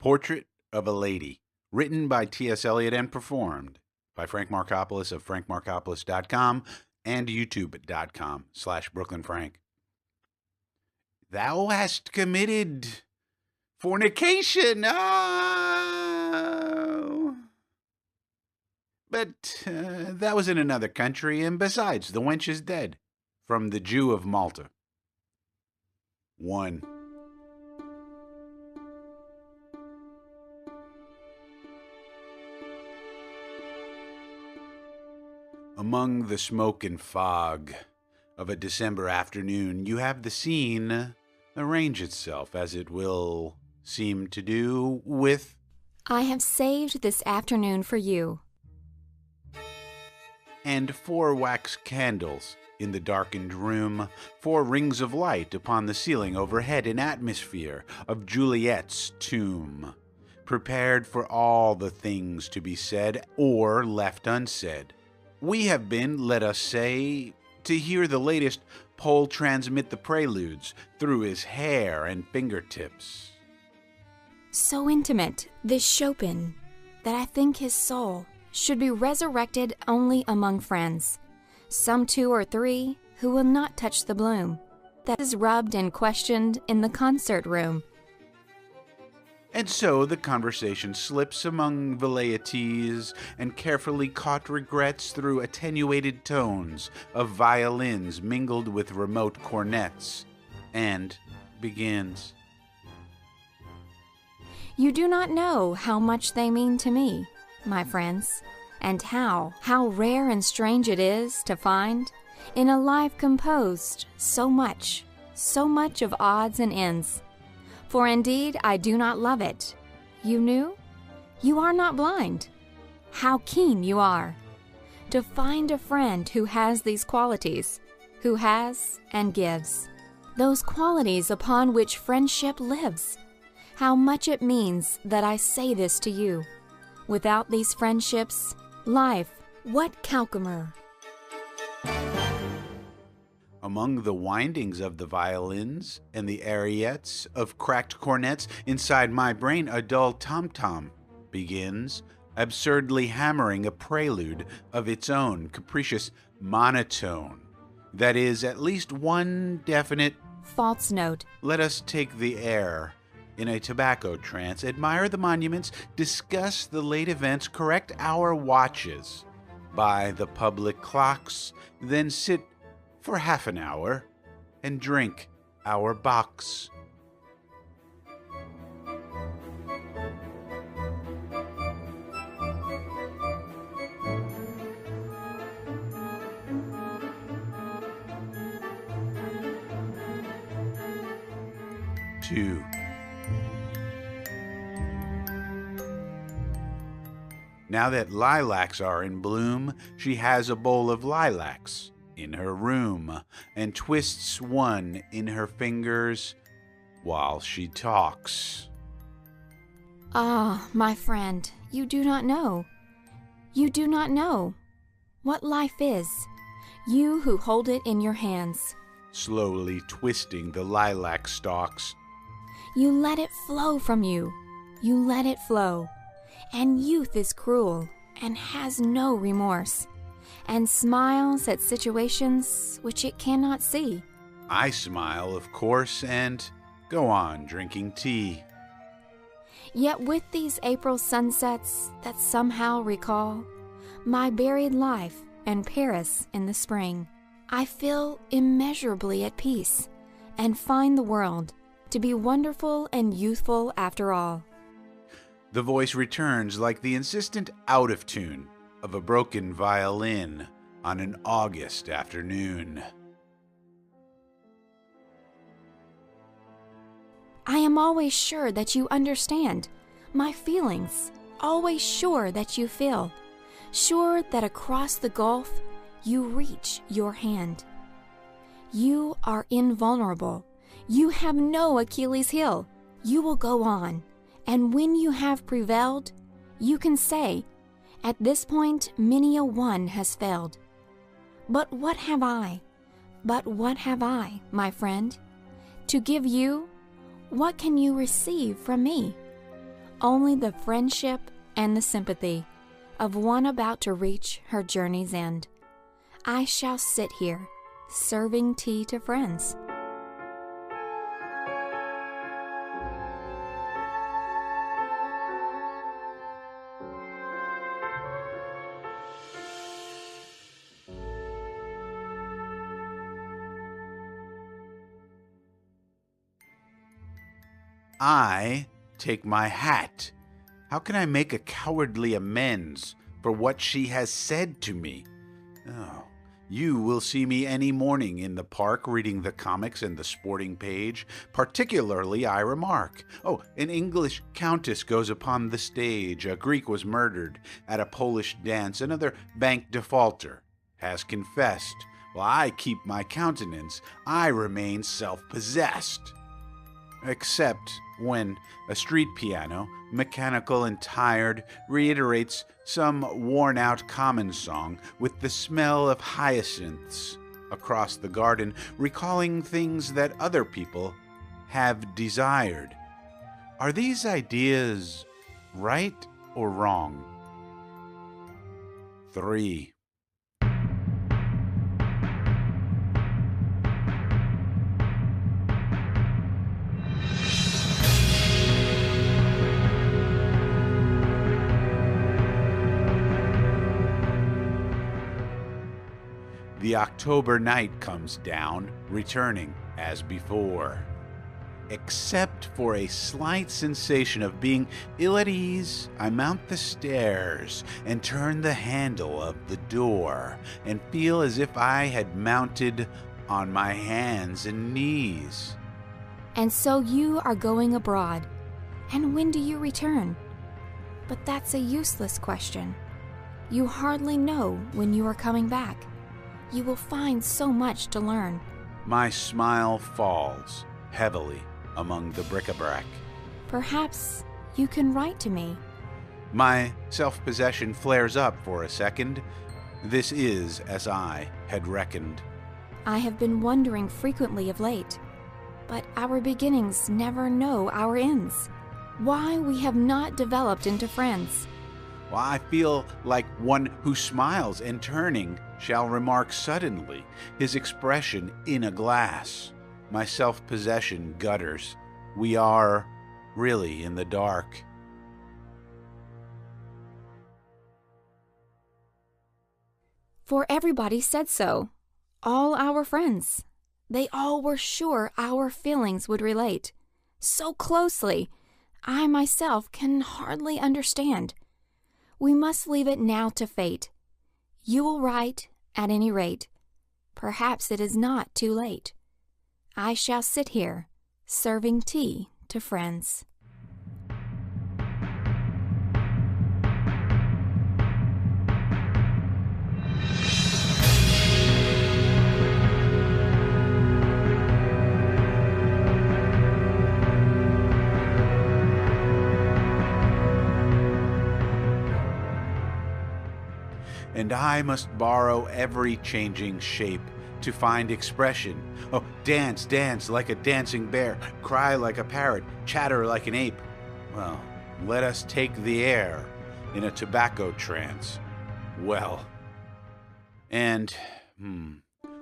Portrait of a Lady, written by T.S. Eliot and performed by Frank Marcopolos of frankmarcopolos.com and youtube.com/BrooklynFrank. Thou hast committed fornication. Oh! But that was in another country, and besides, the wench is dead. From the Jew of Malta. 1. Among the smoke and fog of a December afternoon, you have the scene arrange itself, as it will seem to do, with I have saved this afternoon for you. And 4 wax candles in the darkened room, 4 rings of light upon the ceiling overhead, an atmosphere of Juliet's tomb, prepared for all the things to be said or left unsaid. We have been, let us say, to hear the latest Pole transmit the Preludes through his hair and fingertips. So intimate, this Chopin, that I think his soul should be resurrected only among friends, some 2 or 3 who will not touch the bloom that is rubbed and questioned in the concert room. And so the conversation slips among velleities and carefully caught regrets through attenuated tones of violins mingled with remote cornets, and begins. You do not know how much they mean to me, my friends, and how rare and strange it is to find in a life composed so much of odds and ends. For indeed I do not love it. You knew? You are not blind. How keen you are to find a friend who has these qualities, who has and gives, those qualities upon which friendship lives. How much it means that I say this to you. Without these friendships, life, what calcumer? Among the windings of the violins and the ariettes of cracked cornets inside my brain, a dull tom-tom begins, absurdly hammering a prelude of its own capricious monotone. That is, at least one definite false note. Let us take the air. In a tobacco trance, admire the monuments, discuss the late events, correct our watches by the public clocks, then sit for half an hour and drink our box. Two. Now that lilacs are in bloom, she has a bowl of lilacs in her room and twists one in her fingers while she talks. Ah, my friend, you do not know. You do not know what life is, you who hold it in your hands. Slowly twisting the lilac stalks. You let it flow from you. You let it flow. And youth is cruel and has no remorse, and smiles at situations which it cannot see. I smile, of course, and go on drinking tea. Yet with these April sunsets that somehow recall my buried life and Paris in the spring, I feel immeasurably at peace and find the world to be wonderful and youthful after all. The voice returns like the insistent out-of-tune of a broken violin on an August afternoon. I am always sure that you understand my feelings, always sure that you feel, sure that across the gulf you reach your hand. You are invulnerable. You have no Achilles heel. You will go on. And when you have prevailed, you can say, at this point many a one has failed. But what have I, my friend, to give you? What can you receive from me? only the friendship and the sympathy of one about to reach her journey's end. I shall sit here, serving tea to friends. I take my hat. How can I make a cowardly amends for what she has said to me? Oh, you will see me any morning in the park reading the comics and the sporting page. Particularly, I remark, oh, an English countess goes upon the stage, a Greek was murdered at a Polish dance, another bank defaulter has confessed. While I keep my countenance, I remain self-possessed. Except when a street piano, mechanical and tired, reiterates some worn-out common song with the smell of hyacinths across the garden, recalling things that other people have desired. Are these ideas right or wrong? 3. The October night comes down, returning as before. Except for a slight sensation of being ill at ease, I mount the stairs and turn the handle of the door and feel as if I had mounted on my hands and knees. And so you are going abroad. And when do you return? But that's a useless question. You hardly know when you are coming back. You will find so much to learn. My smile falls heavily among the bric-a-brac. Perhaps you can write to me. My self-possession flares up for a second. This is as I had reckoned. I have been wondering frequently of late, but our beginnings never know our ends. Why we have not developed into friends. Well, I feel like one who smiles and turning shall remark suddenly, his expression in a glass. My self-possession gutters. We are really in the dark. For everybody said so. All our friends. They all were sure our feelings would relate. So closely, I myself can hardly understand. We must leave it now to fate. You will write, at any rate. Perhaps it is not too late. I shall sit here, serving tea to friends. And I must borrow every changing shape to find expression. Oh, dance, dance like a dancing bear, cry like a parrot, chatter like an ape. Well, let us take the air in a tobacco trance. Well, and,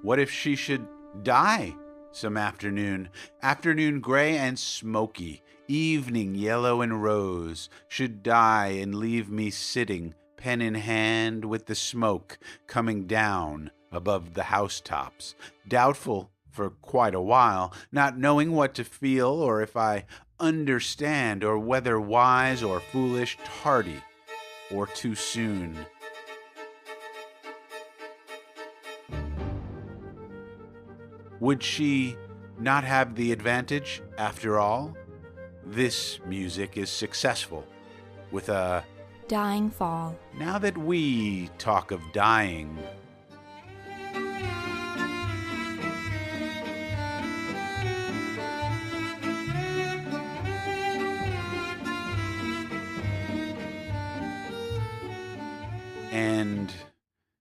what if she should die some afternoon? Afternoon gray and smoky, evening yellow and rose, should die and leave me sitting, pen in hand, with the smoke coming down above the housetops, doubtful for quite a while, not knowing what to feel or if I understand, or whether wise or foolish, tardy or too soon. Would she not have the advantage after all? This music is successful with a Dying fall. Now that we talk of dying, and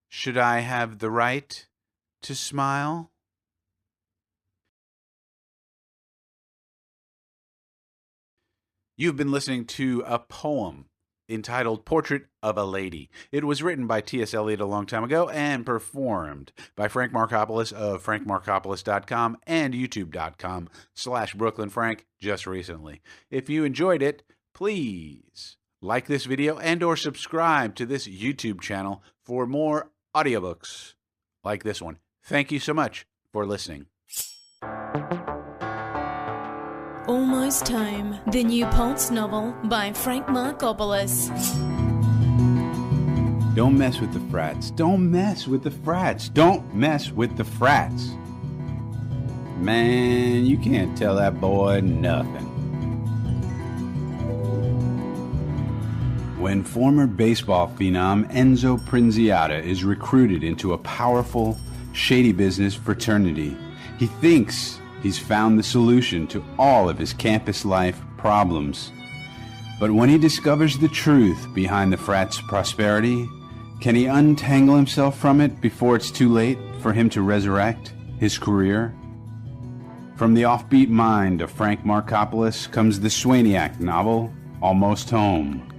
should I have the right to smile? You've been listening to a poem entitled Portrait of a Lady. It was written by T.S. Eliot a long time ago and performed by Frank Marcopolos of frankmarcopolos.com and youtube.com/BrooklynFrank just recently. If you enjoyed it, please like this video and or subscribe to this YouTube channel for more audiobooks like this one. Thank you so much for listening. Almost Home, the new Pulse novel by Frank Marcopolos. Don't mess with the frats. Don't mess with the frats. Don't mess with the frats. Man, you can't tell that boy nothing. When former baseball phenom Enzo Prinziata is recruited into a powerful, shady business fraternity, he thinks he's found the solution to all of his campus life problems. But when he discovers the truth behind the frat's prosperity, can he untangle himself from it before it's too late for him to resurrect his career? From the offbeat mind of Frank Marcopolos comes the Swaniac novel, Almost Home.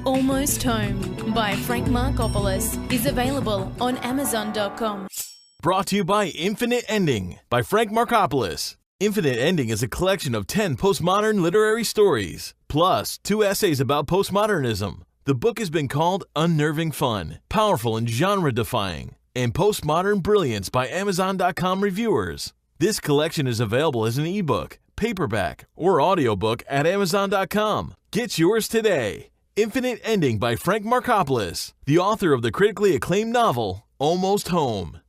Almost Home by Frank Marcopolos is available on Amazon.com. Brought to you by Infinite Ending by Frank Marcopolos. Infinite Ending is a collection of 10 postmodern literary stories, plus 2 essays about postmodernism. The book has been called unnerving fun, powerful and genre-defying, and postmodern brilliance by Amazon.com reviewers. This collection is available as an ebook, paperback, or audiobook at Amazon.com. Get yours today. Infinite Ending by Frank Marcopolos, the author of the critically acclaimed novel, Almost Home.